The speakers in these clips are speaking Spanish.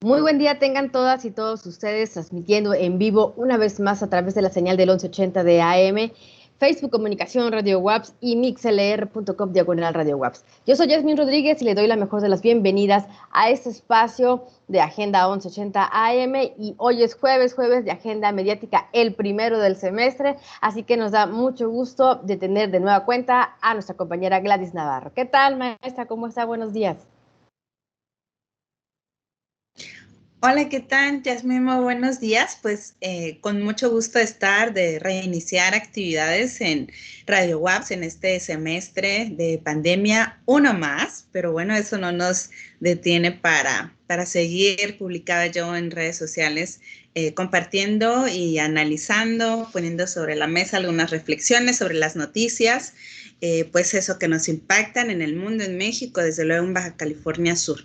Muy buen día tengan todas y todos ustedes transmitiendo en vivo una vez más a través de la señal del 1180 de AM, Facebook Comunicación Radio WAPS y mixlr.com /Radio WAPS. Yo soy Yasmín Rodríguez y le doy la mejor de las bienvenidas a este espacio de Agenda 1180 AM y hoy es jueves de Agenda Mediática, el primero del semestre, así que nos da mucho gusto de tener de nueva cuenta a nuestra compañera Gladys Navarro. ¿Qué tal, maestra? ¿Cómo está? Buenos días. Hola, ¿qué tal, Yasmín? Muy buenos días. Pues con mucho gusto de reiniciar actividades en Radio WAPS en este semestre de pandemia, uno más, pero bueno, eso no nos detiene para seguir publicada yo en redes sociales, compartiendo y analizando, poniendo sobre la mesa algunas reflexiones sobre las noticias, pues eso que nos impactan en el mundo, en México, desde luego en Baja California Sur.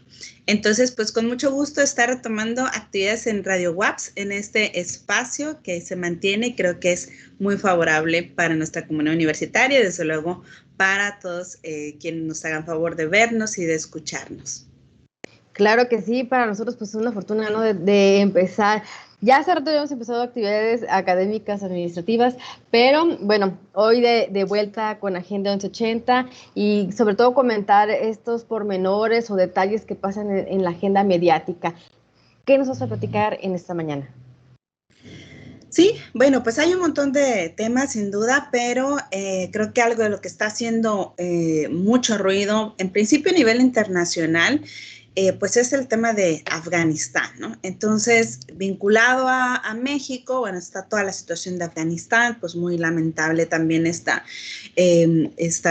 Entonces, pues con mucho gusto estar retomando actividades en Radio WAPS, en este espacio que se mantiene y creo que es muy favorable para nuestra comunidad universitaria y desde luego para todos quienes nos hagan favor de vernos y de escucharnos. Claro que sí, para nosotros pues es una fortuna, ¿no? De empezar. Ya hace rato habíamos empezado actividades académicas, administrativas, pero bueno, hoy de vuelta con Agenda 1180 y sobre todo comentar estos pormenores o detalles que pasan en la agenda mediática. ¿Qué nos vas a platicar en esta mañana? Sí, bueno, pues hay un montón de temas sin duda, pero creo que algo de lo que está haciendo mucho ruido, en principio a nivel internacional, pues es el tema de Afganistán, ¿no? Entonces, vinculado a México, bueno, está toda la situación de Afganistán, pues muy lamentable también esta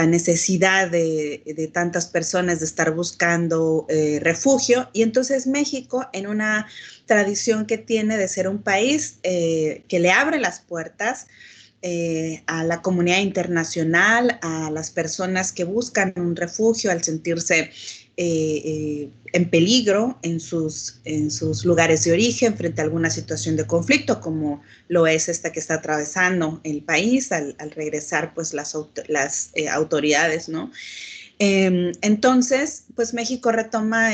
necesidad de tantas personas de estar buscando refugio, y entonces México, en una tradición que tiene de ser un país que le abre las puertas a la comunidad internacional, a las personas que buscan un refugio al sentirse en peligro en sus lugares de origen frente a alguna situación de conflicto, como lo es esta que está atravesando el país al regresar pues las autoridades, ¿no? Entonces, pues México retoma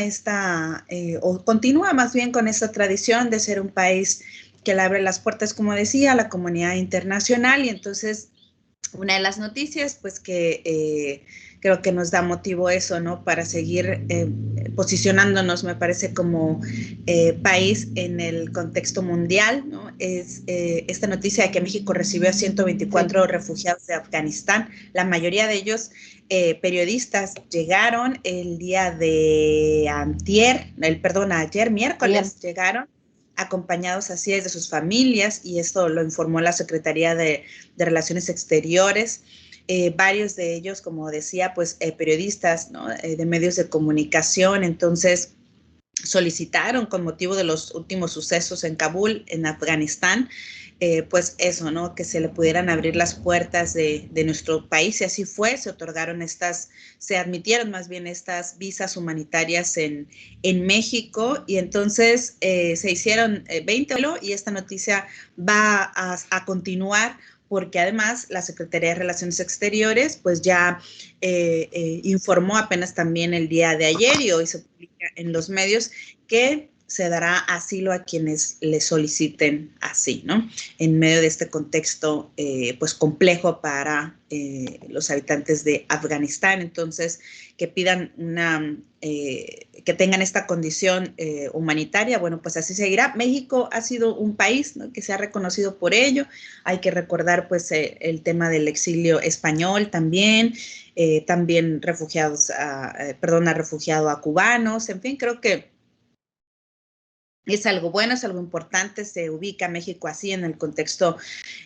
o continúa más bien con esta tradición de ser un país que le abre las puertas, como decía, a la comunidad internacional. Y entonces, una de las noticias, pues que creo que nos da motivo eso, ¿no? Para seguir posicionándonos, me parece, como país en el contexto mundial, ¿no? Es esta noticia de que México recibió a 124 refugiados de Afganistán, la mayoría de ellos periodistas. Llegaron el día de ayer miércoles, llegaron acompañados así de sus familias, y esto lo informó la Secretaría de Relaciones Exteriores. Varios de ellos, como decía, pues periodistas, ¿no? De medios de comunicación. Entonces solicitaron, con motivo de los últimos sucesos en Kabul, en Afganistán, pues eso, ¿no? Que se le pudieran abrir las puertas de nuestro país, y así fue. Se admitieron más bien estas visas humanitarias en México, y entonces se hicieron 20, y esta noticia va a continuar, porque además la Secretaría de Relaciones Exteriores pues ya informó apenas también el día de ayer, y hoy se publica en los medios, que se dará asilo a quienes le soliciten así, ¿no? En medio de este contexto pues complejo para los habitantes de Afganistán. Entonces, que pidan que tengan esta condición humanitaria, bueno, pues así seguirá. México ha sido un país, ¿no? Que se ha reconocido por ello. Hay que recordar pues el tema del exilio español también, también ha refugiado a cubanos. En fin, creo que es algo bueno, es algo importante. Se ubica México así en el contexto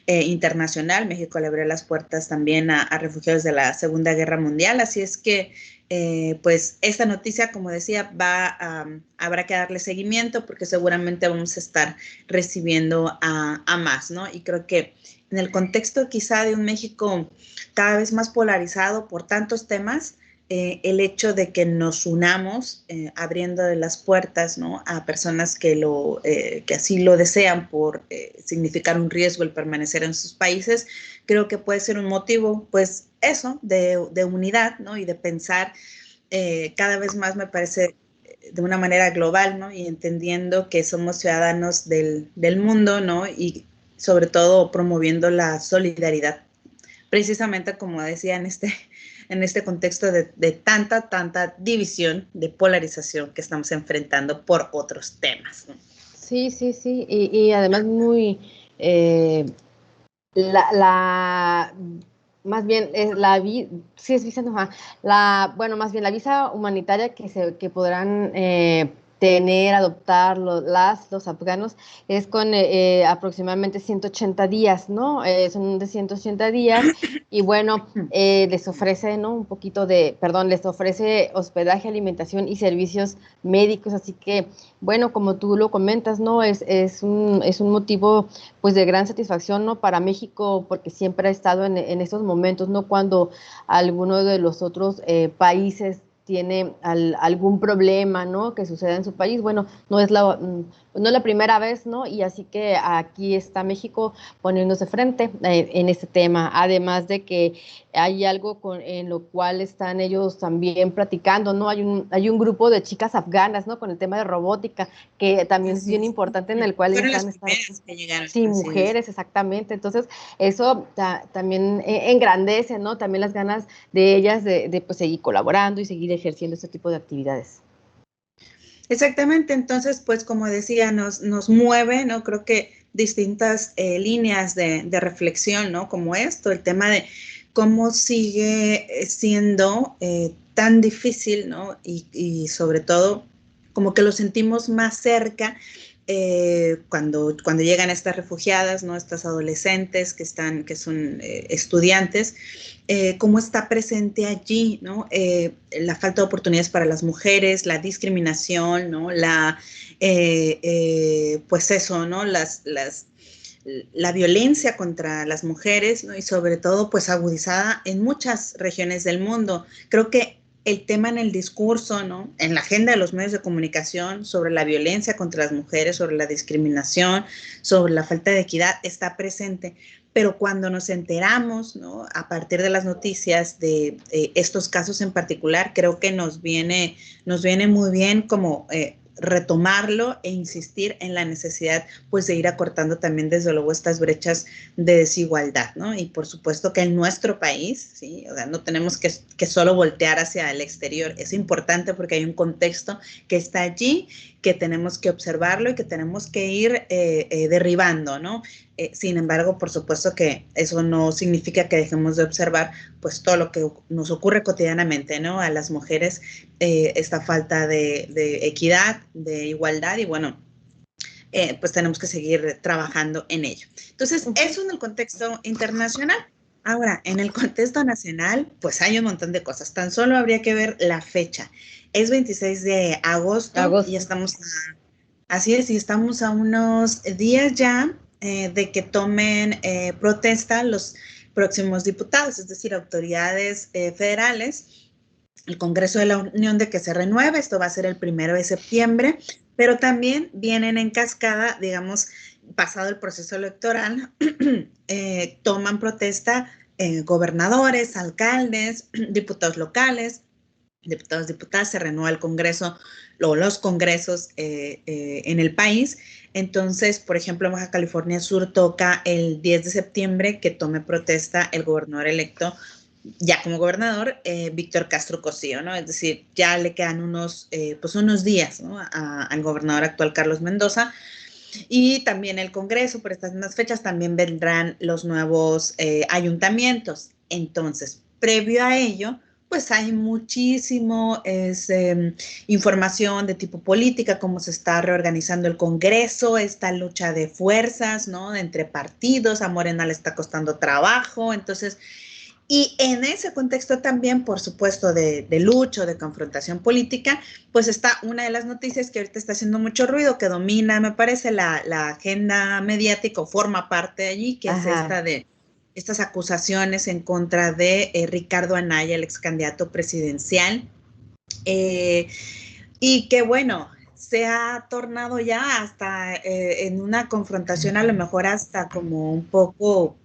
internacional. México le abrió las puertas también a refugiados de la Segunda Guerra Mundial. Así es que, pues, esta noticia, como decía, habrá que darle seguimiento, porque seguramente vamos a estar recibiendo a más, ¿no? Y creo que en el contexto quizá de un México cada vez más polarizado por tantos temas, el hecho de que nos unamos abriendo las puertas, ¿no? A personas que así lo desean por significar un riesgo el permanecer en sus países, creo que puede ser un motivo, pues eso, de unidad, ¿no? Y de pensar cada vez más, me parece, de una manera global, ¿no? Y entendiendo que somos ciudadanos del mundo, ¿no? Y sobre todo promoviendo la solidaridad, precisamente como decía en este contexto de tanta división, de polarización que estamos enfrentando por otros temas, ¿no? Sí, sí, sí, y además muy, la más bien es sí es visa, no, bueno, más bien la visa humanitaria que podrán tener, adoptar los afganos es con aproximadamente 180 días, ¿no? Son de 180 días y bueno, les ofrece, ¿no? Un poquito perdón, les ofrece hospedaje, alimentación y servicios médicos, así que bueno, como tú lo comentas, ¿no? Es un motivo pues de gran satisfacción, ¿no? Para México, porque siempre ha estado en estos momentos, ¿no? Cuando alguno de los otros países tiene algún problema, ¿no? Que suceda en su país, bueno, no es la primera vez, ¿no? Y así que aquí está México poniéndose frente en este tema, además de que hay algo en lo cual están ellos también platicando, ¿no? Hay un grupo de chicas afganas, ¿no? Con el tema de robótica, que también es Así bien es. importante en el cual ellas Fueron las van a estar. primeras que llegaron, Sí, así es. mujeres, exactamente. Entonces, eso también engrandece, ¿no? También las ganas de ellas de pues, seguir colaborando y seguir ejerciendo este tipo de actividades. Exactamente, entonces, pues como decía, nos mueve, ¿no? Creo que distintas líneas de reflexión, ¿no? Como esto, el tema de cómo sigue siendo tan difícil, ¿no? Y sobre todo, como que lo sentimos más cerca cuando llegan estas refugiadas, ¿no? Estas adolescentes que son estudiantes, cómo está presente allí, ¿no? La falta de oportunidades para las mujeres, la discriminación, ¿no? Pues eso, ¿no? La violencia contra las mujeres, ¿no? Y sobre todo, pues agudizada en muchas regiones del mundo. Creo que el tema en el discurso, ¿no? En la agenda de los medios de comunicación sobre la violencia contra las mujeres, sobre la discriminación, sobre la falta de equidad, está presente. Pero cuando nos enteramos, ¿no? A partir de las noticias de estos casos en particular, creo que nos viene muy bien como retomarlo e insistir en la necesidad pues de ir acortando también desde luego estas brechas de desigualdad, ¿no? Y por supuesto que en nuestro país, ¿sí? O sea, no tenemos que solo voltear hacia el exterior, es importante porque hay un contexto que está allí, que tenemos que observarlo y que tenemos que ir derribando, ¿no? Sin embargo, por supuesto que eso no significa que dejemos de observar pues todo lo que nos ocurre cotidianamente, ¿no? A las mujeres, esta falta de equidad, de igualdad y bueno, pues tenemos que seguir trabajando en ello. Entonces, eso en el contexto internacional. Ahora, en el contexto nacional, pues hay un montón de cosas. Tan solo habría que ver la fecha. Es 26 de agosto y estamos, así es, y estamos a unos días ya de que tomen protesta los próximos diputados, es decir, autoridades federales, el Congreso de la Unión de que se renueve, esto va a ser el 1 de septiembre, pero también vienen en cascada, digamos, pasado el proceso electoral, toman protesta gobernadores, alcaldes, diputados locales, diputados, diputadas, se renueva el Congreso o los congresos en el país. Entonces, por ejemplo, en Baja California Sur toca el 10 de septiembre que tome protesta el gobernador electo, ya como gobernador, Víctor Castro Cosío, ¿no? Es decir, ya le quedan unos días, ¿no? Al gobernador actual Carlos Mendoza. Y también el Congreso, por estas mismas fechas, también vendrán los nuevos ayuntamientos. Entonces, previo a ello, pues hay muchísimo información de tipo política, cómo se está reorganizando el Congreso, esta lucha de fuerzas, ¿no? Entre partidos, a Morena le está costando trabajo, entonces, y en ese contexto también, por supuesto, de lucha, de confrontación política, pues está una de las noticias que ahorita está haciendo mucho ruido, que domina, me parece, la agenda mediática o forma parte de allí, que es esta de estas acusaciones en contra de Ricardo Anaya, el ex candidato presidencial, y que bueno, se ha tornado ya hasta en una confrontación a lo mejor hasta como un poco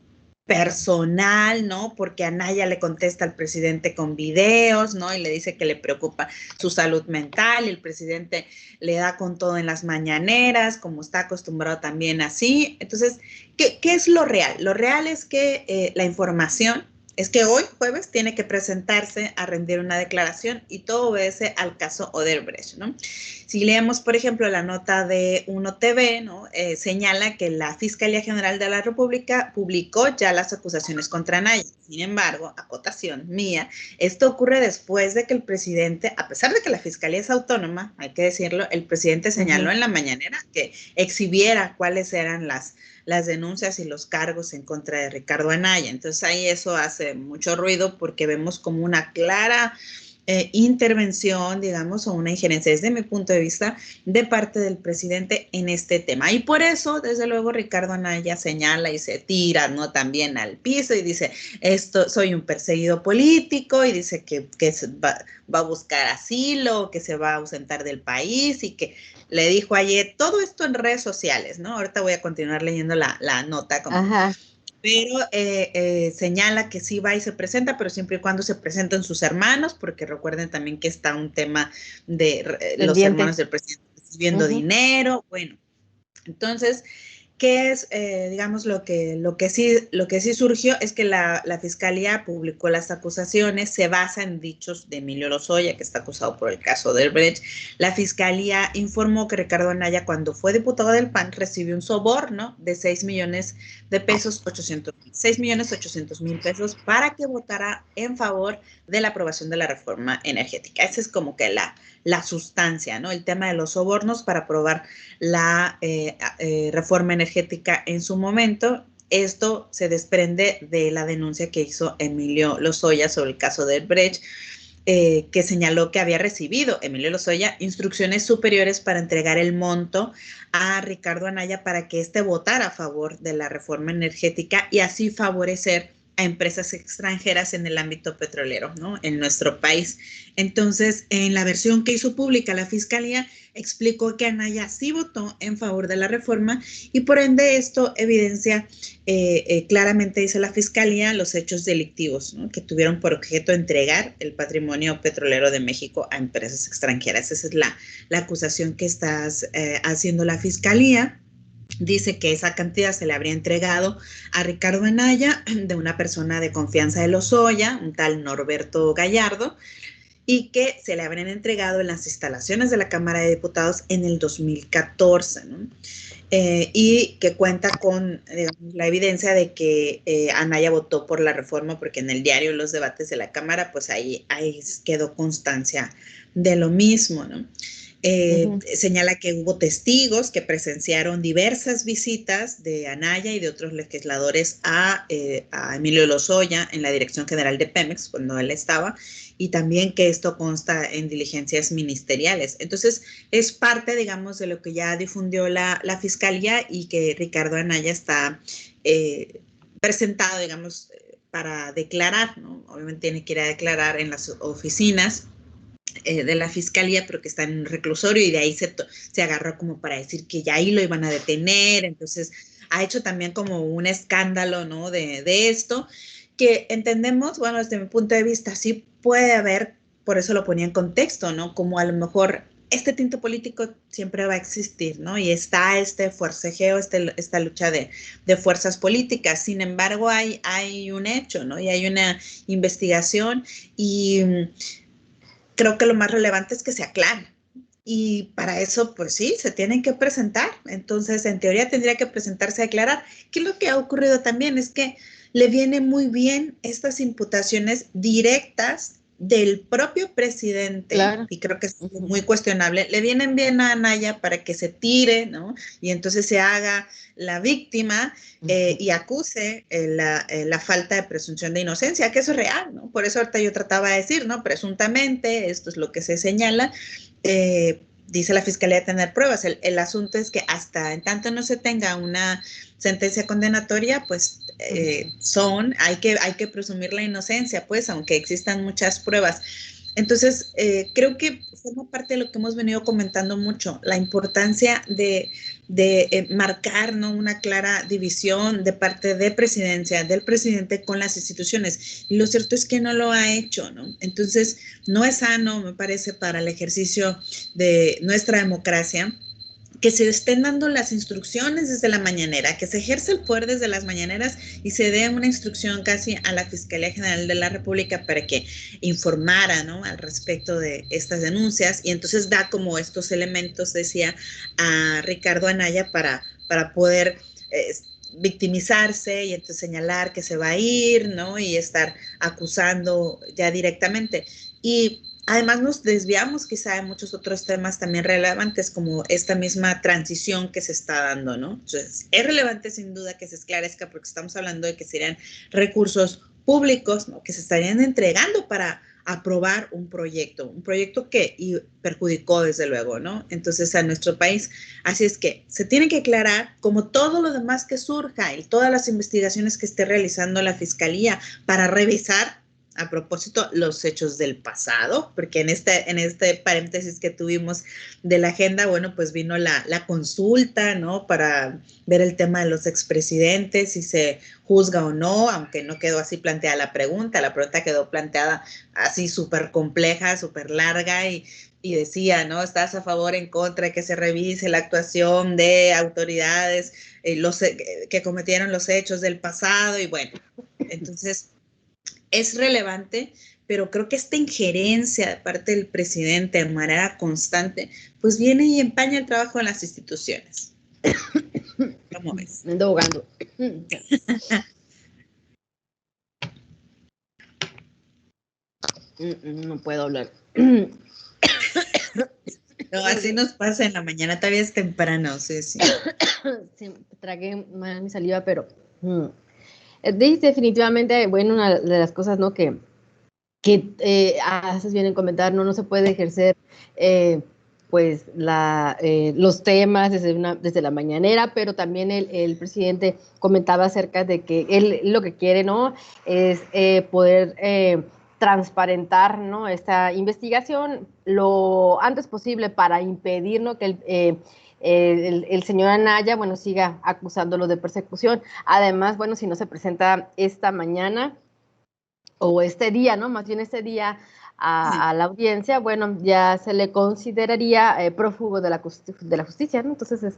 personal, ¿no? Porque Anaya le contesta al presidente con videos, ¿no? Y le dice que le preocupa su salud mental, y el presidente le da con todo en las mañaneras, como está acostumbrado también así. Entonces, ¿qué es lo real? Lo real es que la información es que hoy, jueves, tiene que presentarse a rendir una declaración y todo obedece al caso Odebrecht, ¿no? Si leemos, por ejemplo, la nota de Uno TV, ¿no? Señala que la Fiscalía General de la República publicó ya las acusaciones contra Anaya. Sin embargo, acotación mía, esto ocurre después de que el presidente, a pesar de que la Fiscalía es autónoma, hay que decirlo, el presidente señaló en la mañanera que exhibiera cuáles eran las denuncias y los cargos en contra de Ricardo Anaya. Entonces ahí eso hace mucho ruido porque vemos como una clara intervención, digamos, o una injerencia desde mi punto de vista de parte del presidente en este tema. Y por eso, desde luego, Ricardo Anaya señala y se tira, ¿no? También al piso y dice, soy un perseguido político, y dice que va a buscar asilo, que se va a ausentar del país, y que le dijo ayer todo esto en redes sociales, ¿no? Ahorita voy a continuar leyendo la nota. Pero señala que sí va y se presenta, pero siempre y cuando se presenten sus hermanos, porque recuerden también que está un tema de los hermanos del presidente recibiendo dinero. Bueno, entonces, ¿qué es, digamos, lo que sí surgió? Es que la Fiscalía publicó las acusaciones, se basa en dichos de Emilio Lozoya, que está acusado por el caso Odebrecht. La Fiscalía informó que Ricardo Anaya, cuando fue diputado del PAN, recibió un soborno de 6 millones de pesos, 6.800.000 pesos, para que votara en favor de la aprobación de la reforma energética. Esa es como que la sustancia, ¿no? El tema de los sobornos para aprobar la reforma energética en su momento. Esto se desprende de la denuncia que hizo Emilio Lozoya sobre el caso de Odebrecht, que señaló que había recibido Emilio Lozoya instrucciones superiores para entregar el monto a Ricardo Anaya para que éste votara a favor de la reforma energética y así favorecer a empresas extranjeras en el ámbito petrolero, ¿no? En nuestro país. Entonces, en la versión que hizo pública la Fiscalía, explicó que Anaya sí votó en favor de la reforma y por ende esto evidencia claramente, dice la Fiscalía, los hechos delictivos, ¿no? Que tuvieron por objeto entregar el patrimonio petrolero de México a empresas extranjeras. Esa es la acusación que está haciendo la Fiscalía. Dice que esa cantidad se le habría entregado a Ricardo Anaya de una persona de confianza de Lozoya, un tal Norberto Gallardo, y que se le habrían entregado en las instalaciones de la Cámara de Diputados en el 2014, ¿no? Y que cuenta con la evidencia de que Anaya votó por la reforma, porque en el diario Los Debates de la Cámara, pues ahí quedó constancia de lo mismo, ¿no? Señala que hubo testigos que presenciaron diversas visitas de Anaya y de otros legisladores a Emilio Lozoya en la Dirección General de Pemex cuando él estaba, y también que esto consta en diligencias ministeriales. Entonces, es parte, digamos, de lo que ya difundió la Fiscalía y que Ricardo Anaya está presentado, digamos, para declarar, ¿no? Obviamente tiene que ir a declarar en las oficinas de la Fiscalía, pero que está en un reclusorio, y de ahí se agarró como para decir que ya ahí lo iban a detener. Entonces ha hecho también como un escándalo, ¿no? de esto, que entendemos, bueno, desde mi punto de vista sí puede haber, por eso lo ponía en contexto, ¿no? Como a lo mejor este tinte político siempre va a existir, ¿no? Y está este forcejeo, esta lucha de fuerzas políticas. Sin embargo, hay un hecho, ¿no? Y hay una investigación, y creo que lo más relevante es que se aclare. Y para eso, pues sí, se tienen que presentar. Entonces, en teoría, tendría que presentarse a declarar. ¿Qué es lo que ha ocurrido también? Es que le vienen muy bien estas imputaciones directas del propio presidente, claro, y creo que es muy cuestionable. Le vienen bien a Anaya para que se tire, ¿no? Y entonces se haga la víctima y acuse la falta de presunción de inocencia, que eso es real, ¿no? Por eso ahorita yo trataba de decir, ¿no? Presuntamente, esto es lo que se señala. Dice la Fiscalía tener pruebas. El asunto es que hasta en tanto no se tenga una sentencia condenatoria, pues hay que presumir la inocencia, pues, aunque existan muchas pruebas. Entonces, creo que forma parte de lo que hemos venido comentando mucho, la importancia de marcar, ¿no?, una clara división de parte de presidencia, del presidente con las instituciones. Y lo cierto es que no lo ha hecho, ¿no? Entonces, no es sano, me parece, para el ejercicio de nuestra democracia que se estén dando las instrucciones desde la mañanera, que se ejerce el poder desde las mañaneras y se dé una instrucción casi a la Fiscalía General de la República para que informara, ¿no?, al respecto de estas denuncias, y entonces da como estos elementos, decía, a Ricardo Anaya para poder victimizarse y entonces señalar que se va a ir, ¿no?, y estar acusando ya directamente. Y además nos desviamos quizá de muchos otros temas también relevantes, como esta misma transición que se está dando, ¿no? Entonces, es relevante sin duda que se esclarezca, porque estamos hablando de que serían recursos públicos, ¿no?, que se estarían entregando para aprobar un proyecto que perjudicó desde luego, ¿no?, entonces a nuestro país. Así es que se tiene que aclarar, como todo lo demás que surja y todas las investigaciones que esté realizando la Fiscalía para revisar, a propósito, los hechos del pasado, porque en este paréntesis que tuvimos de la agenda, bueno, pues vino la consulta, ¿no?, para ver el tema de los expresidentes, si se juzga o no, aunque no quedó así planteada la pregunta quedó planteada así súper compleja, súper larga, y decía, ¿no?, ¿estás a favor o en contra de que se revise la actuación de autoridades que cometieron los hechos del pasado? Y bueno, entonces es relevante, pero creo que esta injerencia de parte del presidente de manera constante, pues viene y empaña el trabajo de las instituciones. ¿Cómo ves? Me ando ahogando. No puedo hablar. No, así nos pasa en la mañana, todavía es temprano, sí. Sí, tragué mal mi saliva, pero definitivamente, bueno, una de las cosas, ¿no?, que haces bien en comentar, no se puede ejercer pues los temas desde la mañanera, pero también el presidente comentaba acerca de que él lo que quiere, ¿no?, es poder transparentar, ¿no?, esta investigación lo antes posible para impedir, ¿no?, que el señor Anaya, bueno, siga acusándolo de persecución. Además, bueno, si no se presenta esta mañana o este día, ¿no?, más bien este día a la audiencia, bueno, ya se le consideraría prófugo de la justicia, ¿no? Entonces,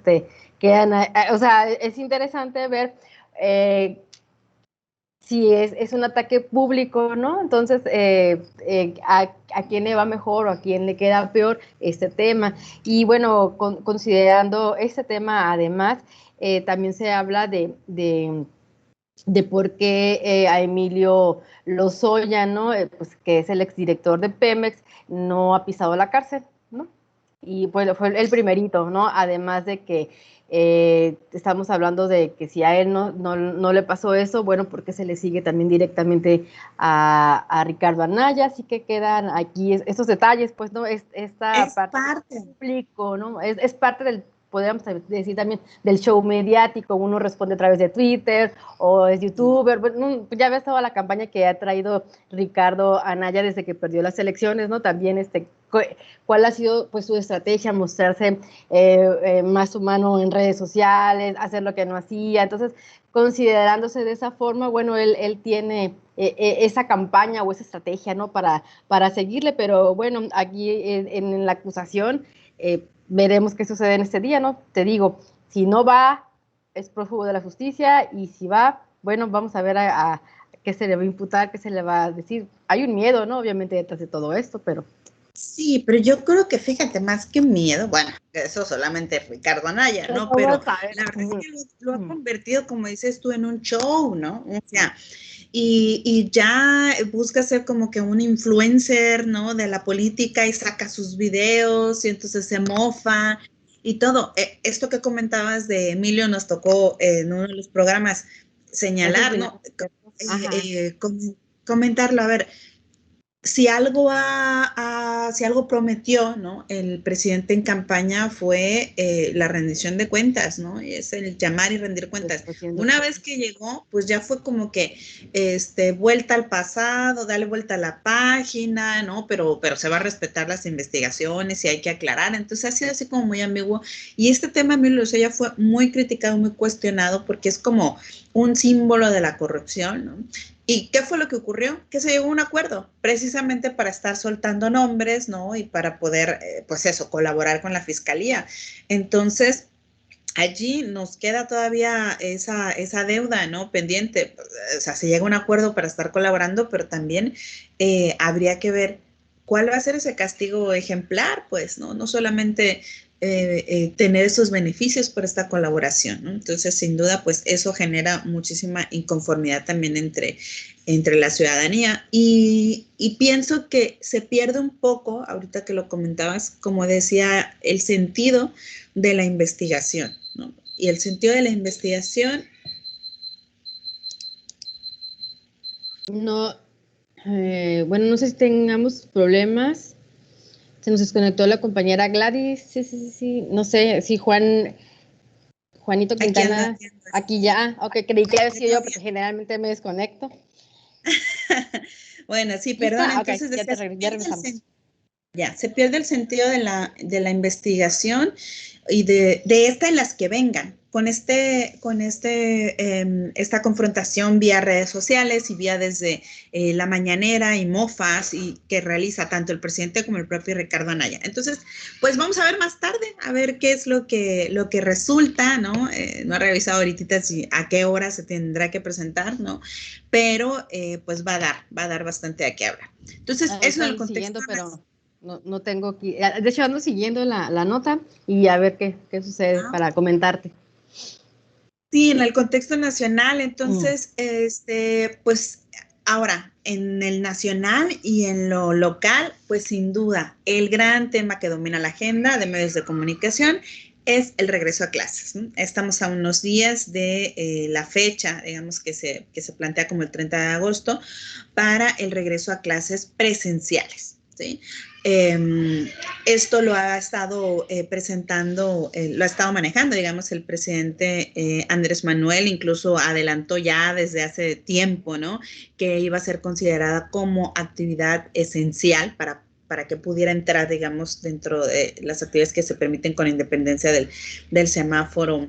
quedan, o sea, es interesante ver si es un ataque público, ¿no? Entonces, a quién le va mejor o a quién le queda peor este tema. Y bueno, considerando este tema, además, también se habla de por qué a Emilio Lozoya, ¿no?, pues, que es el exdirector de Pemex, no ha pisado la cárcel, ¿no? Y pues fue el primerito, ¿no? Además de que estamos hablando de que si a él no le pasó eso, bueno, porque se le sigue también directamente a Ricardo Anaya, así que quedan aquí estos detalles, pues, ¿no? Esta parte del público, ¿no? Es parte del, podríamos decir también, del show mediático. Uno responde a través de Twitter o es youtuber. Bueno, ya ves toda la campaña que ha traído Ricardo Anaya desde que perdió las elecciones, ¿no? También cuál ha sido, pues, su estrategia, mostrarse más humano en redes sociales, hacer lo que no hacía. Entonces, considerándose de esa forma, bueno, él tiene esa campaña o esa estrategia, ¿no?, para seguirle, pero bueno, aquí en la acusación veremos qué sucede en este día, ¿no? Te digo, si no va, es prófugo de la justicia, y si va, bueno, vamos a ver a qué se le va a imputar, qué se le va a decir. Hay un miedo, ¿no?, obviamente, detrás de todo esto, pero... Sí, pero yo creo que, fíjate, más que miedo, bueno, eso solamente Ricardo Anaya, ¿no? Pero la verdad es que lo ha convertido, como dices tú, en un show, ¿no? O sea, y ya busca ser como que un influencer, ¿no?, de la política, y saca sus videos y entonces se mofa y todo. Esto que comentabas de Emilio nos tocó en uno de los programas señalar, ¿no? Comentarlo. A ver, si algo prometió, ¿no? El presidente en campaña fue la rendición de cuentas, ¿no? Es el llamar y rendir cuentas. Una vez que llegó, pues ya fue como que vuelta al pasado, darle vuelta a la página, ¿no? Pero se va a respetar las investigaciones y hay que aclarar. Entonces ha sido así como muy ambiguo. Y este tema, Emilio Lozoya, fue muy criticado, muy cuestionado, porque es como un símbolo de la corrupción, ¿no? ¿Y qué fue lo que ocurrió? Que se llegó a un acuerdo, precisamente para estar soltando nombres, ¿no? Y para poder, pues eso, colaborar con la fiscalía. Entonces, allí nos queda todavía esa deuda, ¿no? Pendiente. O sea, se llega a un acuerdo para estar colaborando, pero también habría que ver cuál va a ser ese castigo ejemplar, pues, ¿no? No solamente tener esos beneficios por esta colaboración, ¿no? Entonces, sin duda, pues eso genera muchísima inconformidad también entre la ciudadanía y pienso que se pierde un poco, ahorita que lo comentabas, como decía, el sentido de la investigación, ¿no? Y el sentido de la investigación. No, bueno, no sé si tengamos problemas. Se nos desconectó la compañera Gladys. Sí. No sé si Juanito Quintana, aquí ya. Ok, creí que había sido yo porque generalmente me desconecto. Bueno, sí, perdón. Entonces, okay, ya regresamos. Ya, se pierde el sentido de la investigación y de esta en las que vengan, con esta confrontación vía redes sociales y vía desde la mañanera y mofas y que realiza tanto el presidente como el propio Ricardo Anaya. Entonces, pues vamos a ver más tarde, a ver qué es lo que resulta, ¿no? No he revisado ahorita si a qué hora se tendrá que presentar, ¿no? Pero pues va a dar bastante a qué hablar. Entonces, eso en el contexto. Pero no tengo aquí. De hecho, ando siguiendo la nota y a ver qué sucede para comentarte. Sí, en el contexto nacional, entonces, pues ahora, en el nacional y en lo local, pues sin duda, el gran tema que domina la agenda de medios de comunicación es el regreso a clases, ¿no? Estamos a unos días de la fecha, digamos, que se plantea como el 30 de agosto, para el regreso a clases presenciales, ¿sí? Esto lo ha estado presentando, lo ha estado manejando, digamos, el presidente Andrés Manuel, incluso adelantó ya desde hace tiempo, ¿no? Que iba a ser considerada como actividad esencial para que pudiera entrar, digamos, dentro de las actividades que se permiten con independencia del semáforo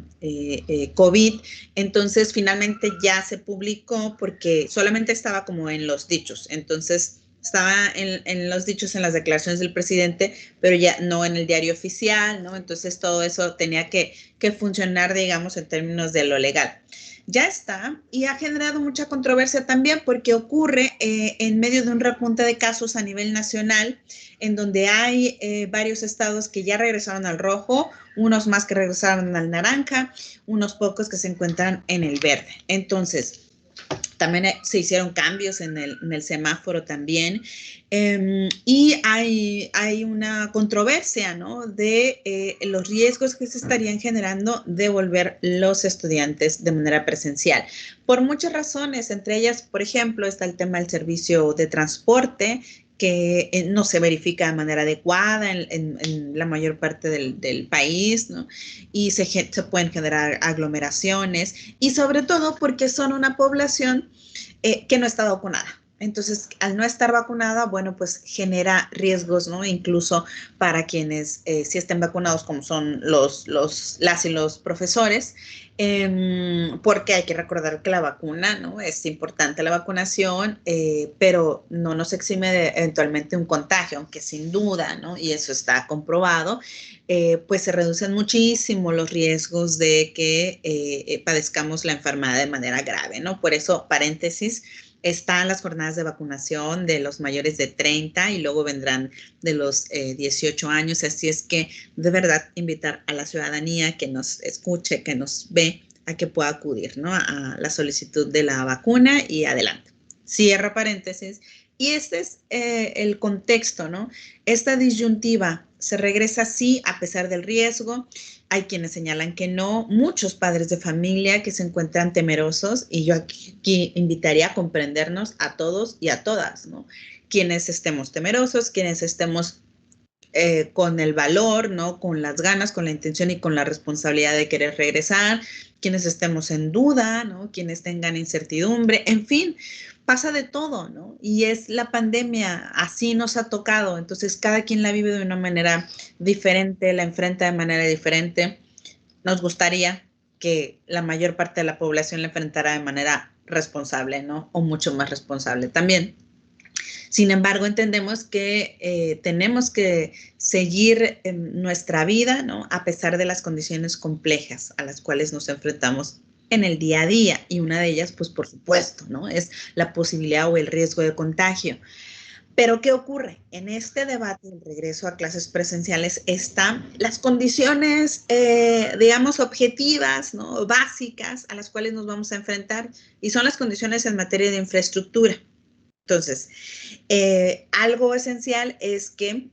COVID. Entonces, finalmente ya se publicó porque solamente estaba como en los dichos. Entonces, estaba en los dichos, en las declaraciones del presidente, pero ya no en el diario oficial, ¿no? Entonces todo eso tenía que funcionar, digamos, en términos de lo legal. Ya está, y ha generado mucha controversia también porque ocurre en medio de un repunte de casos a nivel nacional, en donde hay varios estados que ya regresaron al rojo, unos más que regresaron al naranja, unos pocos que se encuentran en el verde. Entonces, también se hicieron cambios en el semáforo también. Y hay una controversia, ¿no? De los riesgos que se estarían generando de volver los estudiantes de manera presencial. Por muchas razones, entre ellas, por ejemplo, está el tema del servicio de transporte, que no se verifica de manera adecuada en la mayor parte del país, ¿no? Y se pueden generar aglomeraciones y sobre todo porque son una población que no está vacunada. Entonces, al no estar vacunada, bueno, pues genera riesgos, ¿no? Incluso para quienes sí estén vacunados, como son las y los profesores, porque hay que recordar que la vacuna, ¿no? Es importante la vacunación, pero no nos exime de eventualmente un contagio, aunque sin duda, ¿no? Y eso está comprobado, pues se reducen muchísimo los riesgos de que padezcamos la enfermedad de manera grave, ¿no? Por eso, paréntesis, están las jornadas de vacunación de los mayores de 30 y luego vendrán de los 18 años. Así es que de verdad invitar a la ciudadanía que nos escuche, que nos ve, a que pueda acudir, ¿no? A la solicitud de la vacuna y adelante. Cierro paréntesis. Y este es el contexto, ¿no? Esta disyuntiva, se regresa sí a pesar del riesgo. Hay quienes señalan que no, muchos padres de familia que se encuentran temerosos, y yo aquí invitaría a comprendernos a todos y a todas, ¿no? Quienes estemos temerosos, quienes estemos con el valor, ¿no? Con las ganas, con la intención y con la responsabilidad de querer regresar, quienes estemos en duda, ¿no? Quienes tengan incertidumbre, en fin, pasa de todo, ¿no? Y es la pandemia, así nos ha tocado, entonces cada quien la vive de una manera diferente, la enfrenta de manera diferente. Nos gustaría que la mayor parte de la población la enfrentara de manera responsable, ¿no? O mucho más responsable también. Sin embargo, entendemos que tenemos que seguir en nuestra vida, ¿no? A pesar de las condiciones complejas a las cuales nos enfrentamos en el día a día. Y una de ellas, pues por supuesto, ¿no? Es la posibilidad o el riesgo de contagio. Pero ¿qué ocurre? En este debate del regreso a clases presenciales están las condiciones, digamos, objetivas, ¿no? Básicas a las cuales nos vamos a enfrentar, y son las condiciones en materia de infraestructura. Entonces, algo esencial es que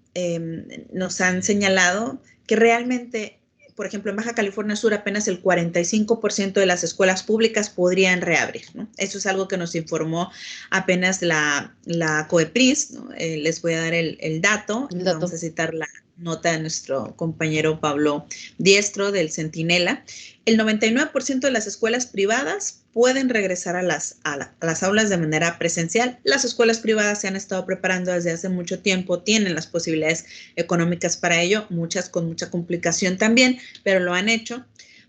nos han señalado que realmente, por ejemplo, en Baja California Sur apenas el 45% de las escuelas públicas podrían reabrir, ¿no? Eso es algo que nos informó apenas la COEPRIS, ¿no? Les voy a dar el dato. Vamos a citar la nota de nuestro compañero Pablo Diestro del Centinela. El 99% de las escuelas privadas pueden regresar a las aulas de manera presencial. Las escuelas privadas se han estado preparando desde hace mucho tiempo, tienen las posibilidades económicas para ello, muchas con mucha complicación también, pero lo han hecho.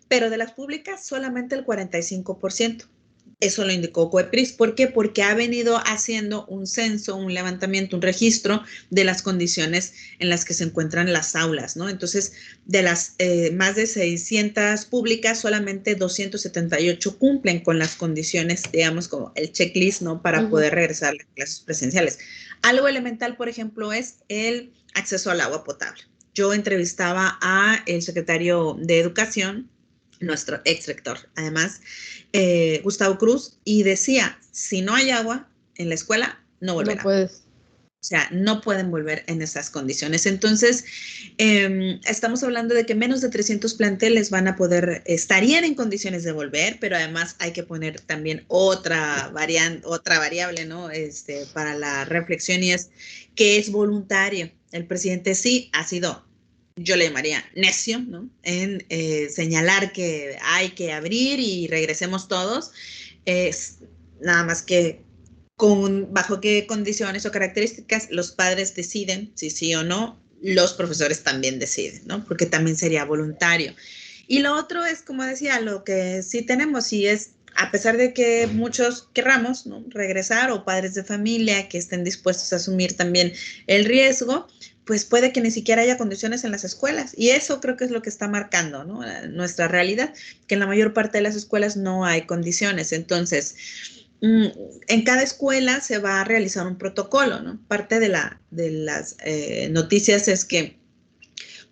Pero de las públicas, solamente el 45%. Eso lo indicó COEPRIS. ¿Por qué? Porque ha venido haciendo un censo, un levantamiento, un registro de las condiciones en las que se encuentran las aulas, ¿no? Entonces, de las más de 600 públicas, solamente 278 cumplen con las condiciones, digamos, como el checklist, ¿no? Para poder regresar a las clases presenciales. Algo elemental, por ejemplo, es el acceso al agua potable. Yo entrevistaba al secretario de Educación, nuestro ex rector, además, Gustavo Cruz, y decía, si no hay agua en la escuela, no volverán. No puedes. O sea, no pueden volver en esas condiciones. Entonces, estamos hablando de que menos de 300 planteles van a poder, estarían en condiciones de volver, pero además hay que poner también otra variable, ¿no? Para la reflexión, y es que es voluntario. El presidente sí ha sido, yo le llamaría necio, ¿no? En señalar que hay que abrir y regresemos todos. Es nada más que bajo qué condiciones o características los padres deciden si sí o no, los profesores también deciden, ¿no? Porque también sería voluntario. Y lo otro es, como decía, lo que sí tenemos, y es, a pesar de que muchos querramos, ¿no? Regresar, o padres de familia que estén dispuestos a asumir también el riesgo, pues puede que ni siquiera haya condiciones en las escuelas. Y eso creo que es lo que está marcando, ¿no? Nuestra realidad, que en la mayor parte de las escuelas no hay condiciones. Entonces, en cada escuela se va a realizar un protocolo, ¿no? Parte de las noticias es que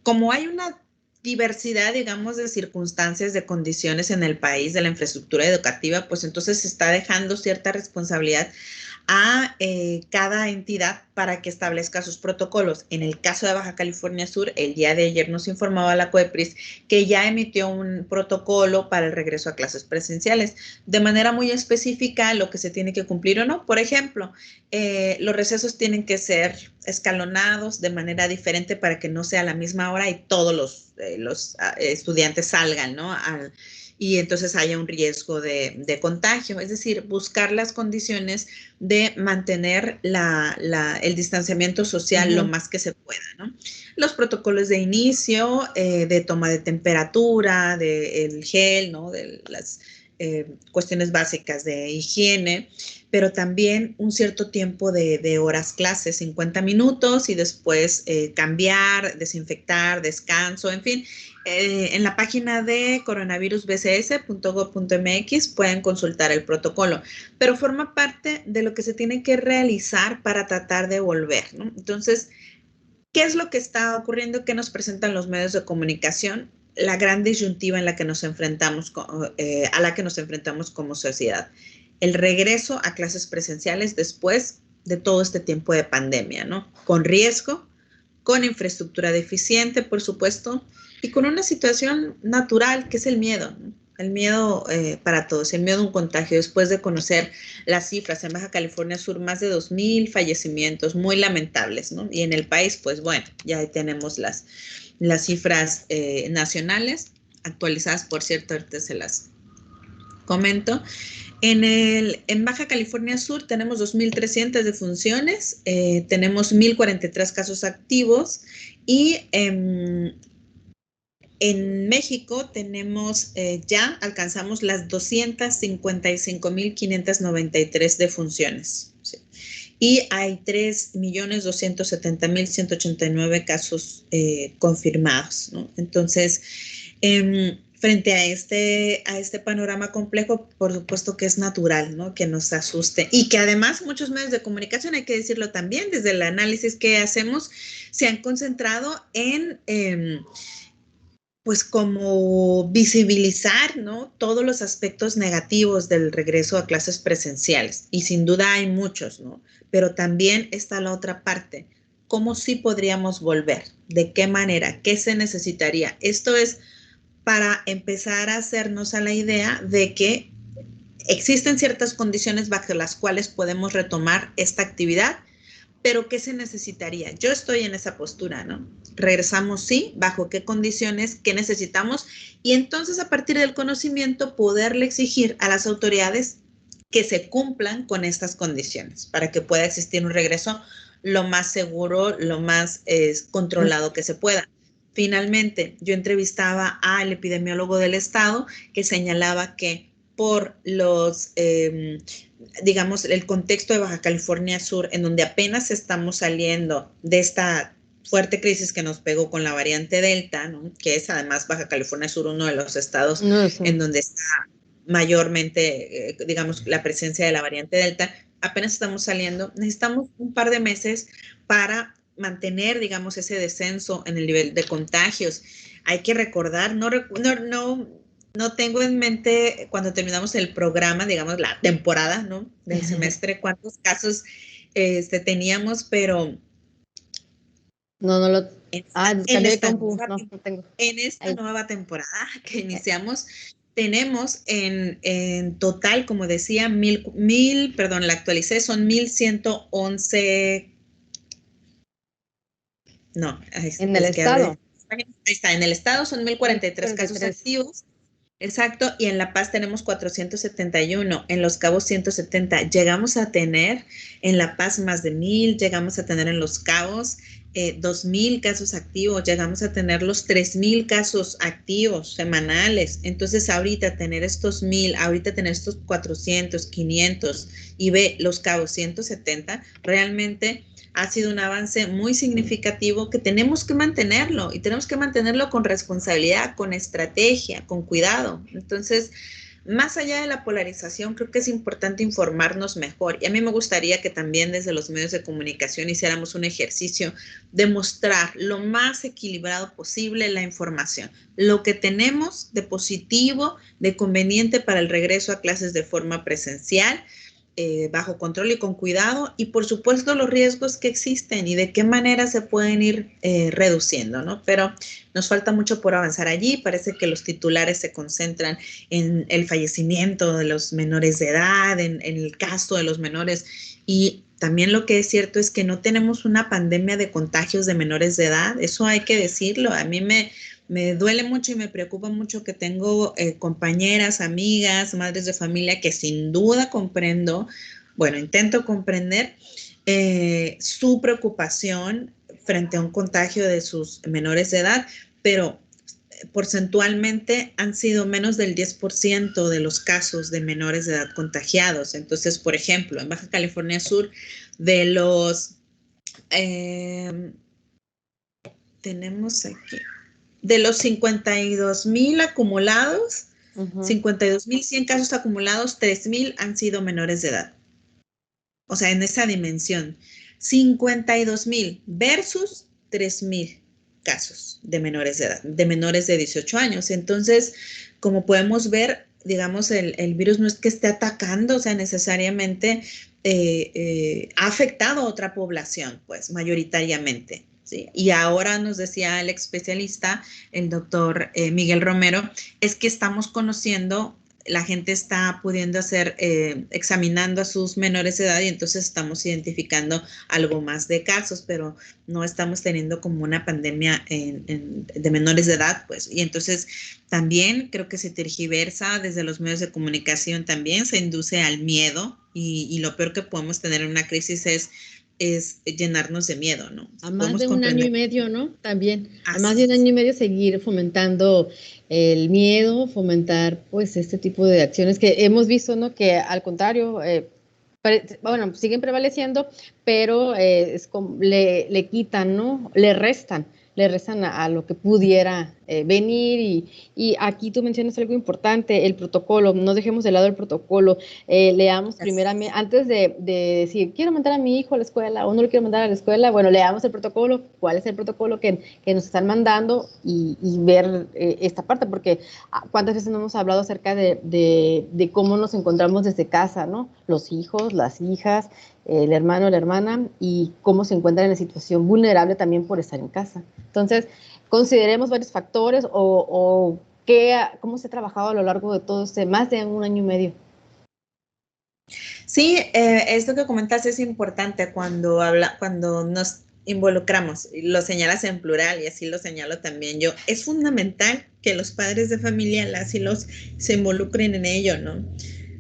como hay una diversidad, digamos, de circunstancias, de condiciones en el país, de la infraestructura educativa, pues entonces se está dejando cierta responsabilidad a cada entidad para que establezca sus protocolos. En el caso de Baja California Sur, el día de ayer nos informaba la COEPRIS que ya emitió un protocolo para el regreso a clases presenciales, de manera muy específica lo que se tiene que cumplir o no. Por ejemplo, los recesos tienen que ser escalonados de manera diferente para que no sea a la misma hora y todos los estudiantes salgan, ¿no? Y entonces haya un riesgo de contagio. Es decir, buscar las condiciones de mantener el distanciamiento social lo más que se pueda, ¿no? Los protocolos de inicio, de toma de temperatura, del gel, ¿no? De las cuestiones básicas de higiene, pero también un cierto tiempo de horas clase, 50 minutos, y después cambiar, desinfectar, descanso, en fin. En la página de coronavirusbcs.gov.mx pueden consultar el protocolo, pero forma parte de lo que se tiene que realizar para tratar de volver, ¿no? Entonces, ¿qué es lo que está ocurriendo? ¿Qué nos presentan los medios de comunicación? La gran disyuntiva en la que nos enfrentamos, a la que nos enfrentamos como sociedad. El regreso a clases presenciales después de todo este tiempo de pandemia, ¿no? Con riesgo, con infraestructura deficiente, por supuesto, y con una situación natural que es el miedo, ¿no? El miedo para todos, el miedo a un contagio. Después de conocer las cifras en Baja California Sur, más de 2,000 fallecimientos, muy lamentables, ¿no? Y en el país, pues bueno, ya ahí tenemos las cifras nacionales, actualizadas, por cierto, ahorita se las comento. En Baja California Sur tenemos 2,300 defunciones, tenemos 1,043 casos activos y en México tenemos, ya alcanzamos las 255,593 defunciones. ¿Sí? Y hay 3,270,189 casos confirmados, ¿no? Entonces, frente a este panorama complejo, por supuesto que es natural, ¿no? Que nos asuste y que además muchos medios de comunicación, hay que decirlo también, desde el análisis que hacemos, se han concentrado en pues como visibilizar, ¿no? Todos los aspectos negativos del regreso a clases presenciales. Y sin duda hay muchos, ¿no? Pero también está la otra parte. ¿Cómo sí podríamos volver? ¿De qué manera? ¿Qué se necesitaría? Esto es para empezar a hacernos a la idea de que existen ciertas condiciones bajo las cuales podemos retomar esta actividad, pero ¿qué se necesitaría? Yo estoy en esa postura, ¿no? Regresamos, sí, bajo qué condiciones, qué necesitamos, y entonces a partir del conocimiento poderle exigir a las autoridades que se cumplan con estas condiciones para que pueda existir un regreso lo más seguro, lo más controlado que se pueda. Finalmente, yo entrevistaba al epidemiólogo del estado que señalaba que por los digamos, el contexto de Baja California Sur, en donde apenas estamos saliendo de esta fuerte crisis que nos pegó con la variante Delta, ¿no? Que es además Baja California Sur uno de los estados en donde está mayormente, digamos, la presencia de la variante Delta. Apenas estamos saliendo, necesitamos un par de meses para mantener, digamos, ese descenso en el nivel de contagios. Hay que recordar, no tengo en mente cuando terminamos el programa, digamos, la temporada, ¿no? Del semestre, cuántos casos teníamos, pero no lo... en esta nueva temporada que iniciamos, tenemos en total, como decía, la actualicé, son 1,111. No, en el estado. Ahí está, en el estado son 1,043 casos activos. Exacto, y en La Paz tenemos 471, en Los Cabos 170. Llegamos a tener en La Paz más de 1,000, llegamos a tener en Los Cabos 2,000 casos activos, llegamos a tener los 3,000 casos activos semanales. Entonces ahorita tener estos 1,000, ahorita tener estos 400, 500 y ve Los Cabos 170, realmente ha sido un avance muy significativo que tenemos que mantenerlo y tenemos que mantenerlo con responsabilidad, con estrategia, con cuidado. Entonces, más allá de la polarización, creo que es importante informarnos mejor. Y a mí me gustaría que también desde los medios de comunicación hiciéramos un ejercicio de mostrar lo más equilibrado posible la información, lo que tenemos de positivo, de conveniente para el regreso a clases de forma presencial, bajo control y con cuidado, y por supuesto los riesgos que existen y de qué manera se pueden ir reduciendo, ¿no? Pero nos falta mucho por avanzar allí. Parece que los titulares se concentran en el fallecimiento de los menores de edad, en el caso de los menores, y también lo que es cierto es que no tenemos una pandemia de contagios de menores de edad. Eso hay que decirlo. A mí me duele mucho y me preocupa mucho que tengo compañeras, amigas, madres de familia que sin duda comprendo, bueno, intento comprender su preocupación frente a un contagio de sus menores de edad, pero porcentualmente han sido menos del 10% de los casos de menores de edad contagiados. Entonces, por ejemplo, en Baja California Sur, de los, tenemos aquí, de los 52,000 acumulados, 52,100 casos acumulados, 3,000 han sido menores de edad. O sea, en esa dimensión, 52,000 versus 3,000 casos de menores de edad, de menores de 18 años. Entonces, como podemos ver, digamos, el virus no es que esté atacando, o sea, necesariamente ha afectado a otra población, pues mayoritariamente. ¿Sí? Y ahora nos decía el especialista, el doctor Miguel Romero, es que estamos conociendo, la gente está pudiendo hacer, examinando a sus menores de edad y entonces estamos identificando algo más de casos, pero no estamos teniendo como una pandemia de menores de edad, pues. Y entonces también creo que se tergiversa desde los medios de comunicación, también se induce al miedo y lo peor que podemos tener en una crisis es llenarnos de miedo, ¿no? A más Podemos de un año comprender. y medio, ¿no? También, a más Así de un es. año y medio seguir fomentando el miedo, fomentar pues este tipo de acciones que hemos visto, ¿no? Que al contrario, bueno, siguen prevaleciendo, pero es como, le quitan, ¿no? Le restan a lo que pudiera venir y aquí tú mencionas algo importante, el protocolo, no dejemos de lado el protocolo, leamos primeramente, antes de decir, quiero mandar a mi hijo a la escuela o no lo quiero mandar a la escuela, bueno, leamos el protocolo, cuál es el protocolo que nos están mandando y ver esta parte, porque cuántas veces no hemos hablado acerca de cómo nos encontramos desde casa, ¿no? Los hijos, las hijas, el hermano, la hermana, y cómo se encuentran en situación vulnerable también por estar en casa. Entonces, consideremos varios factores o cómo se ha trabajado a lo largo de todo este más de un año y medio. Sí, esto que comentas es importante cuando nos involucramos, lo señalas en plural y así lo señalo también yo. Es fundamental que los padres de familia, las y los, se involucren en ello, ¿no?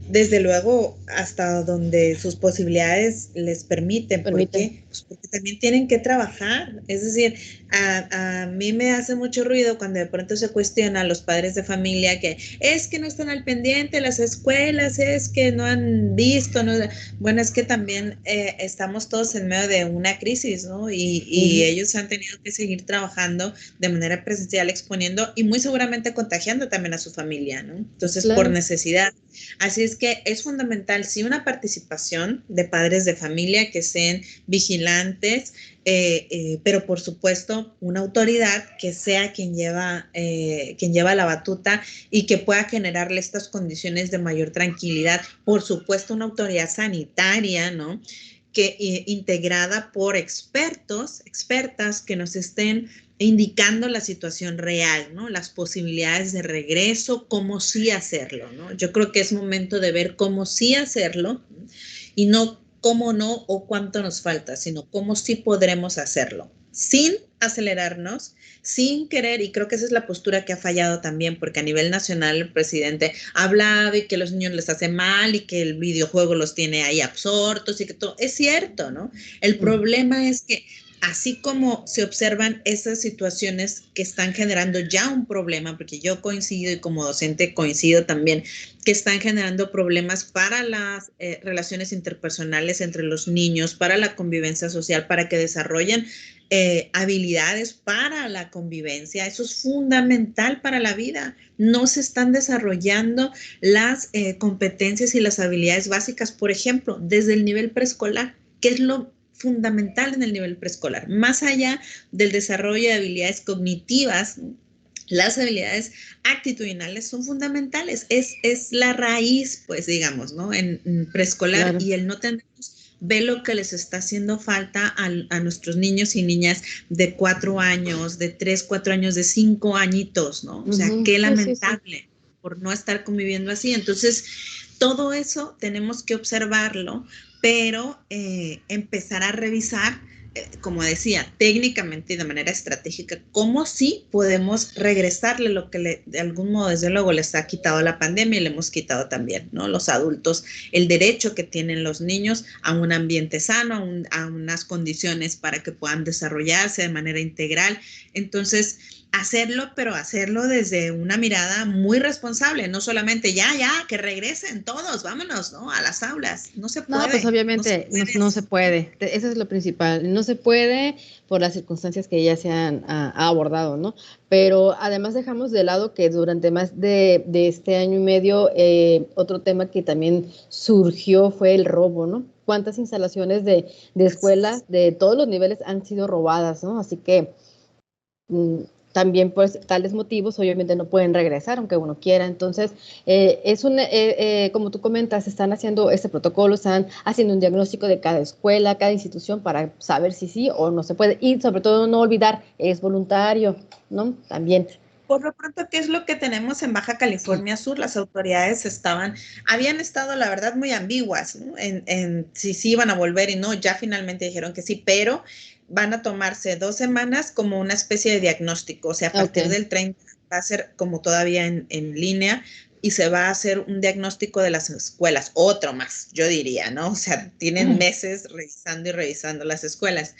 Desde luego, hasta donde sus posibilidades les permiten. ¿Por Permiten. qué? Pues porque también tienen que trabajar. Es decir, a mí me hace mucho ruido cuando de pronto se cuestiona a los padres de familia que es que no están al pendiente las escuelas, es que no han visto. No, bueno, es que también estamos todos en medio de una crisis, ¿no? Y ellos han tenido que seguir trabajando de manera presencial, exponiendo y muy seguramente contagiando también a su familia, ¿no? Entonces, Claro. por necesidad. Así es que es fundamental, sí, una participación de padres de familia que sean vigilantes, pero por supuesto una autoridad que sea quien lleva la batuta y que pueda generarle estas condiciones de mayor tranquilidad. Por supuesto, una autoridad sanitaria, ¿no? Que integrada por expertos, expertas que nos estén indicando la situación real, ¿no? Las posibilidades de regreso, cómo sí hacerlo, ¿no? Yo creo que es momento de ver cómo sí hacerlo y no cómo no o cuánto nos falta, sino cómo sí podremos hacerlo, sin acelerarnos, sin querer, y creo que esa es la postura que ha fallado también, porque a nivel nacional el presidente ha hablado y que los niños les hace mal y que el videojuego los tiene ahí absortos y que todo, es cierto, ¿no? El problema es que así como se observan esas situaciones que están generando ya un problema, porque yo coincido y como docente coincido también, que están generando problemas para las relaciones interpersonales entre los niños, para la convivencia social, para que desarrollen habilidades para la convivencia. Eso es fundamental para la vida. No se están desarrollando las competencias y las habilidades básicas, por ejemplo, desde el nivel preescolar, que es lo fundamental en el nivel preescolar, más allá del desarrollo de habilidades cognitivas. Las habilidades actitudinales son fundamentales, es la raíz, pues digamos, ¿no? En preescolar, Claro. y el no tener ve lo que les está haciendo falta a nuestros niños y niñas de 4 años, de 3, 4 años, de 5 añitos, ¿no? O sea, qué Sí, sí, sí. lamentable por no estar conviviendo así. Entonces, todo eso tenemos que observarlo, pero empezar a revisar, como decía, técnicamente y de manera estratégica, cómo sí podemos regresarle lo que de algún modo, desde luego, les ha quitado la pandemia y le hemos quitado también, ¿no? Los adultos, el derecho que tienen los niños a un ambiente sano, a unas condiciones para que puedan desarrollarse de manera integral. Entonces, hacerlo, pero hacerlo desde una mirada muy responsable, no solamente ya, que regresen todos, vámonos, ¿no? A las aulas. No se No, pues puede, no se obviamente puede. no se puede. Eso es lo principal. No se puede por las circunstancias que ya se han abordado, ¿no? Pero además dejamos de lado que durante más de este año y medio, otro tema que también surgió fue el robo, ¿no? ¿Cuántas instalaciones de escuelas de todos los niveles han sido robadas, ¿no? Así que también por tales motivos obviamente no pueden regresar aunque uno quiera. Entonces, como tú comentas, están haciendo este protocolo, están haciendo un diagnóstico de cada escuela, cada institución para saber si sí o no se puede. Y sobre todo no olvidar, es voluntario, ¿no? También. Por lo pronto, ¿qué es lo que tenemos en Baja California Sur? Las autoridades habían estado, la verdad, muy ambiguas, ¿no? En si sí iban a volver y no, ya finalmente dijeron que sí, pero van a tomarse 2 semanas como una especie de diagnóstico, o sea, a partir del 30 va a ser como todavía en línea y se va a hacer un diagnóstico de las escuelas, otro más, yo diría, ¿no? O sea, tienen meses revisando y revisando las escuelas.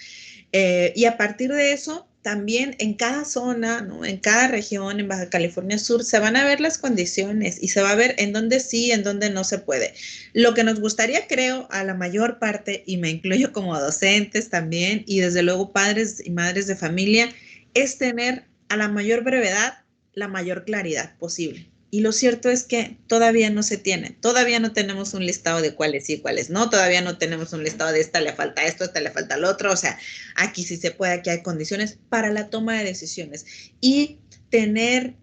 Y a partir de eso, también en cada zona, ¿no? En cada región, en Baja California Sur, se van a ver las condiciones y se va a ver en dónde sí, en dónde no se puede. Lo que nos gustaría, creo, a la mayor parte, y me incluyo como docentes también, y desde luego padres y madres de familia, es tener a la mayor brevedad, la mayor claridad posible. Y lo cierto es que todavía no se tiene, todavía no tenemos un listado de cuáles sí y cuáles no, todavía no tenemos un listado de esta le falta esto, esta le falta lo otro, o sea, aquí sí se puede, aquí hay condiciones para la toma de decisiones. Y tener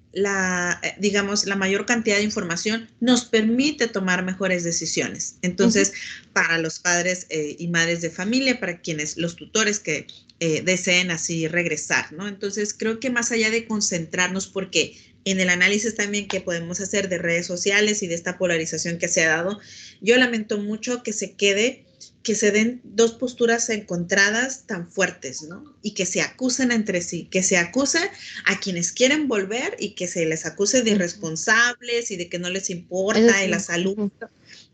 digamos, la mayor cantidad de información nos permite tomar mejores decisiones. Entonces, para los padres y madres de familia, para quienes, los tutores que deseen así regresar, ¿no? Entonces, creo que más allá de concentrarnos, porque en el análisis también que podemos hacer de redes sociales y de esta polarización que se ha dado, yo lamento mucho que se den 2 posturas encontradas tan fuertes, ¿no? Y que se acusen entre sí, que se acuse a quienes quieren volver y que se les acuse de irresponsables y de que no les importa la salud,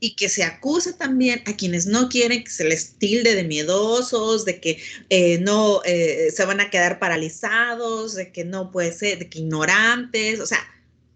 y que se acuse también a quienes no quieren, que se les tilde de miedosos, de que no se van a quedar paralizados, de que no puede ser, de que ignorantes, o sea,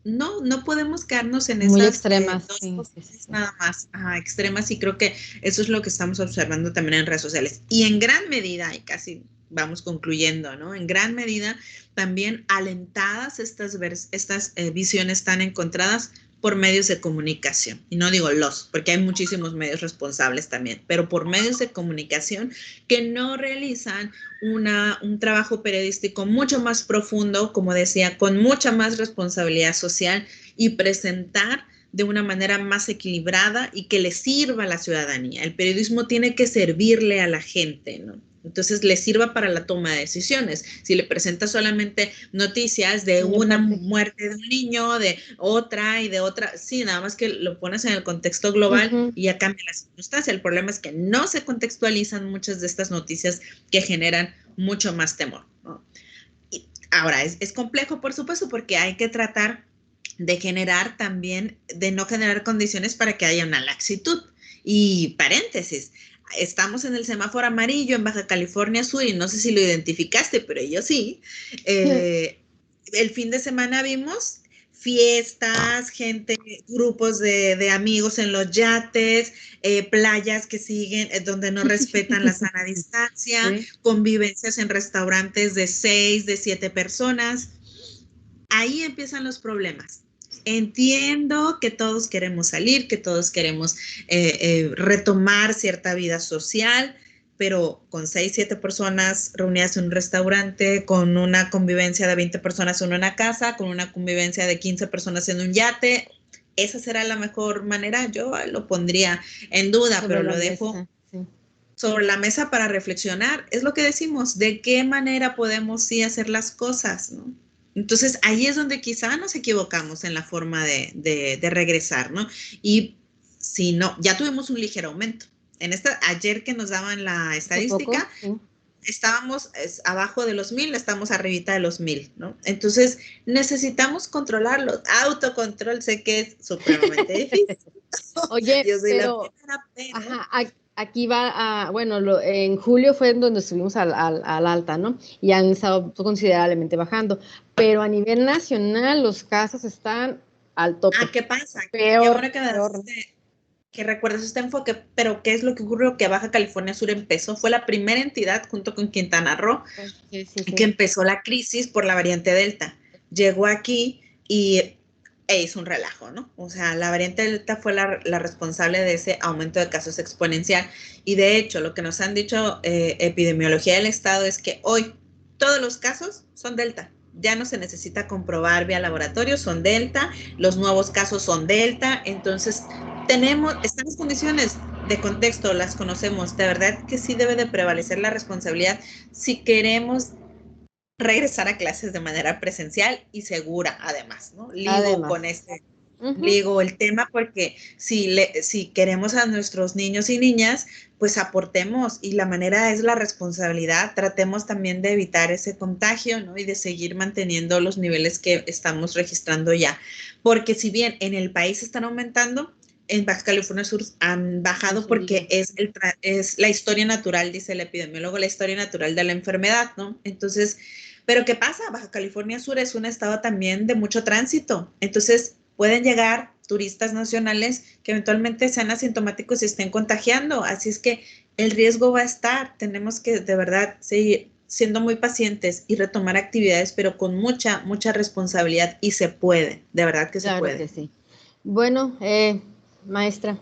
no podemos quedarnos en muy esas extremas, dos cosas nada más, extremas, y creo que eso es lo que estamos observando también en redes sociales. Y en gran medida, y casi vamos concluyendo, ¿no? En gran medida también alentadas estas visiones tan encontradas por medios de comunicación. Y no digo porque hay muchísimos medios responsables también, pero por medios de comunicación que no realizan un trabajo periodístico mucho más profundo, como decía, con mucha más responsabilidad social y presentar de una manera más equilibrada y que le sirva a la ciudadanía. El periodismo tiene que servirle a la gente, ¿no? Entonces le sirva para la toma de decisiones. Si le presenta solamente noticias de una muerte de un niño, de otra y de otra, sí, nada más que lo pones en el contexto global y ya cambia la circunstancia. El problema es que no se contextualizan muchas de estas noticias que generan mucho más temor, ¿no? Y ahora, es complejo, por supuesto, porque hay que tratar de generar también, de no generar condiciones para que haya una laxitud. Y paréntesis, estamos en el semáforo amarillo en Baja California Sur y no sé si lo identificaste, pero yo sí. El fin de semana vimos fiestas, gente, grupos de amigos en los yates, playas que siguen, donde no respetan la sana distancia, convivencias en restaurantes de 6, de 7 personas. Ahí empiezan los problemas. Entiendo que todos queremos salir, que todos queremos retomar cierta vida social, pero con 6, 7 personas reunidas en un restaurante, con una convivencia de 20 personas en una casa, con una convivencia de 15 personas en un yate, ¿esa será la mejor manera? Yo lo pondría en duda, pero lo dejo sobre la mesa para reflexionar. Es lo que decimos, ¿de qué manera podemos sí hacer las cosas, ¿no? Entonces, ahí es donde quizá nos equivocamos en la forma de regresar, ¿no? Y si no, ya tuvimos un ligero aumento. Ayer que nos daban la estadística, estábamos abajo de los 1,000, estamos arribita de los 1,000, ¿no? Entonces, necesitamos controlarlo. Autocontrol sé que es supremamente difícil. Oye, pero aquí va en julio fue donde estuvimos al alta, ¿no? Y han estado considerablemente bajando, pero a nivel nacional los casos están al tope. ¿Qué pasa? Peor, que recuerdas este enfoque, pero ¿qué es lo que ocurrió? Que Baja California Sur fue la primera entidad junto con Quintana Roo que empezó la crisis por la variante Delta. Llegó aquí y hizo un relajo, ¿no? O sea, la variante Delta fue la responsable de ese aumento de casos exponencial. Y de hecho, lo que nos han dicho epidemiología del estado es que hoy todos los casos son Delta. ya no se necesita comprobar vía laboratorio, son Delta, los nuevos casos son Delta, entonces están las condiciones de contexto, las conocemos, de verdad que sí debe de prevalecer la responsabilidad si queremos regresar a clases de manera presencial y segura, además, ¿no? Ligo el tema porque si queremos a nuestros niños y niñas, pues aportemos y la manera es la responsabilidad, tratemos también de evitar ese contagio, ¿no? Y de seguir manteniendo los niveles que estamos registrando ya, porque si bien en el país están aumentando, en Baja California Sur han bajado porque es la historia natural, dice el epidemiólogo, la historia natural de la enfermedad, ¿no? Entonces, pero ¿qué pasa? Baja California Sur es un estado también de mucho tránsito, entonces pueden llegar turistas nacionales que eventualmente sean asintomáticos y estén contagiando, así es que el riesgo va a estar, tenemos que de verdad seguir siendo muy pacientes y retomar actividades, pero con mucha responsabilidad y se puede, de verdad que se puede. Claro que sí. Bueno, maestra,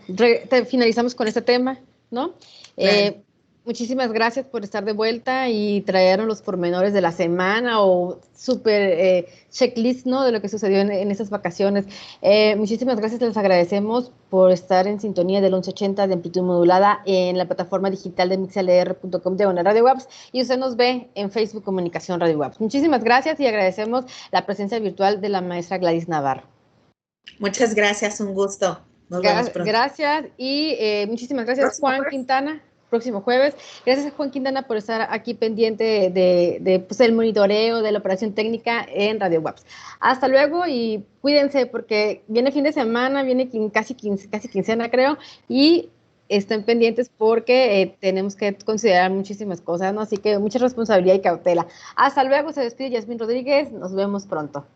finalizamos con este tema, ¿no? Claro. Muchísimas gracias por estar de vuelta y traernos los pormenores de la semana o súper checklist, ¿no? De lo que sucedió en esas vacaciones. Muchísimas gracias, les agradecemos por estar en sintonía del 1180 de amplitud modulada en la plataforma digital de mixlr.com de Radio Webs y usted nos ve en Facebook Comunicación Radio Webs. Muchísimas gracias y agradecemos la presencia virtual de la maestra Gladys Navarro. Muchas gracias, un gusto. Nos vemos pronto. Gracias y muchísimas gracias, Juan Quintana. Próximo jueves. Gracias, Juan Quintana, por estar aquí pendiente de pues, el monitoreo de la operación técnica en Radio Webs. Hasta luego y cuídense porque viene fin de semana, viene casi quincena, creo, y estén pendientes porque tenemos que considerar muchísimas cosas, ¿no? Así que mucha responsabilidad y cautela. Hasta luego, se despide Yasmín Rodríguez, nos vemos pronto.